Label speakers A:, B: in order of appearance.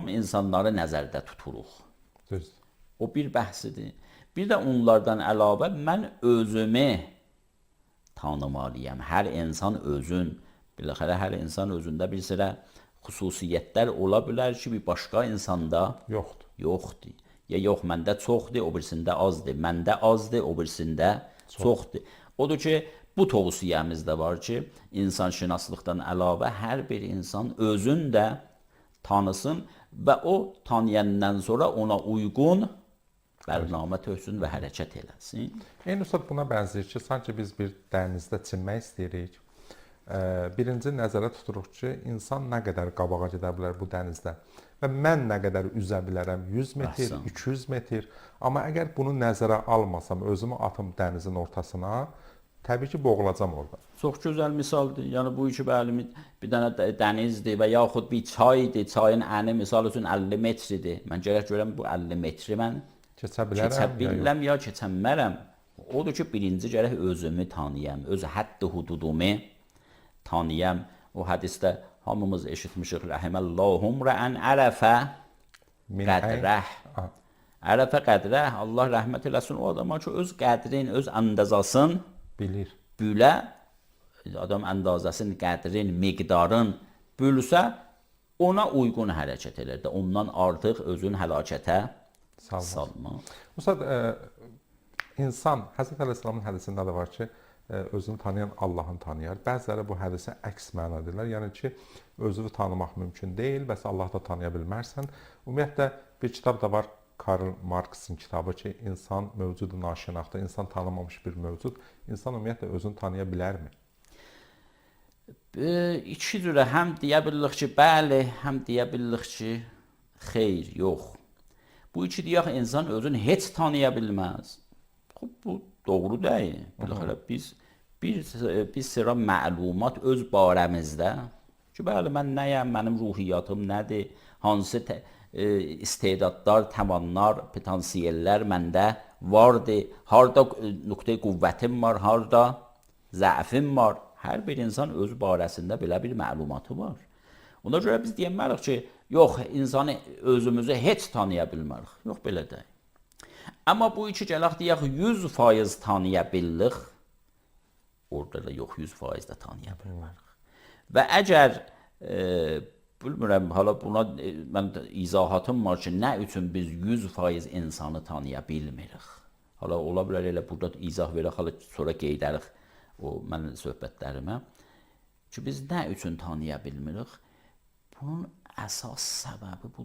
A: insanları nəzərdə tuturuq.
B: Düzdür.
A: O bir bəhsidir. Bir də onlardan əlavə mən özümü tanımalıyam. Hər insan özün, biləxərə hər insan özündə bir sıra xüsusiyyətlər ola bilər ki, bir başqa insanda yoxdur. Ya yox, məndə çoxdur, o birisində azdır. Məndə azdır, o birisində çoxdur. Odur ki, bu tövsiyəmiz də var ki, insanşünaslıqdan əlavə hər bir insan özün də tanısın və o tanıyandan sonra ona uyğun bərnamə töksün və hərəkət eləsin.
B: Eyni Ustad buna bənzəyir ki, sanki biz bir dənizdə çimmək istəyirik. Birinci nəzərə tuturuq ki, insan nə qədər qabağa gedə bilər bu dənizdə və mən nə qədər üzə bilərəm, 100 metr, 200 metr. Amma əgər bunu nəzərə almasam, özümü atım dənizin ortasına, təbii ki, boğulacam orada.
A: Çox gözəl misaldır. Yəni bu iki bəli bir dənə dənizdir və yaxud bir çaydır. Çayın əni misal üçün 50 metrdir. Mən gərək görəm bu 50 metri mən keçə biləm ya keçənmərəm. Odur ki, birinci gərək özümü tanıyam, öz həddi hududumu tanıyam. O hədisdə hamımız eşitmişik. Rəhiməllahu rəən ərəfə qədrəh. Ərəfə qədrəh. Allah rəhmət eləsin o adama ki, öz qədrin, öz əndazasın bilə, adam əndazəsinin, qədrin, miqdarın bülsə, ona uyğun hərəkət elər də, ondan artıq özün həlakətə salma.
B: Ustad, insan, Həzrət Əleyhisselamın hədisində də var ki, özünü tanıyan Allahını tanıyar. Bəziləri bu hədisə əks məna edirlər. Yəni ki, özünü tanımaq mümkün deyil, bəs Allahı da tanıya bilmərsən. Ümumiyyətlə, bir kitab da var, Karl Marxın kitabı ki, insan mövcudu naşinaqda, insan tanımamış bir mövcud. İnsan ümumiyyətlə özünü tanıya bilərmi?
A: İki cürə, həm deyə bilirik ki, bəli, həm deyə bilirik ki, xeyr, yox. Bu iki deyək, insan özünü heç tanıya bilməz. Bu doğru deyil. Biləxərə, biz bir sıra məlumat öz barəmizdə ki, bəli, mən nəyəm, mənim ruhiyyatım nədir, hansı istedadlar, təvanlar, potansiyellər məndə vardır, harada nöqtə qüvvətim var, harada zəifim var. Hər bir insan öz barəsində belə bir məlumatı var. Ona görə biz deyəmərik ki, yox, insanı özümüzü heç tanıya bilmərik. Yox, belə deyil. Amma bu iki gələk deyək, 100% tanıya bilirik, orada da yox, 100% də tanıya bilmərik. Və əgər bilmirəm, hala buna mən izahatım var ki, nə üçün biz 100% insanı tanıya bilmirik? Hala ola bilər elə burada izah verək, hala sonra qeydərik o mən söhbətlərimə ki, biz nə üçün tanıya bilmirik? Bunun əsas səbəbi budur.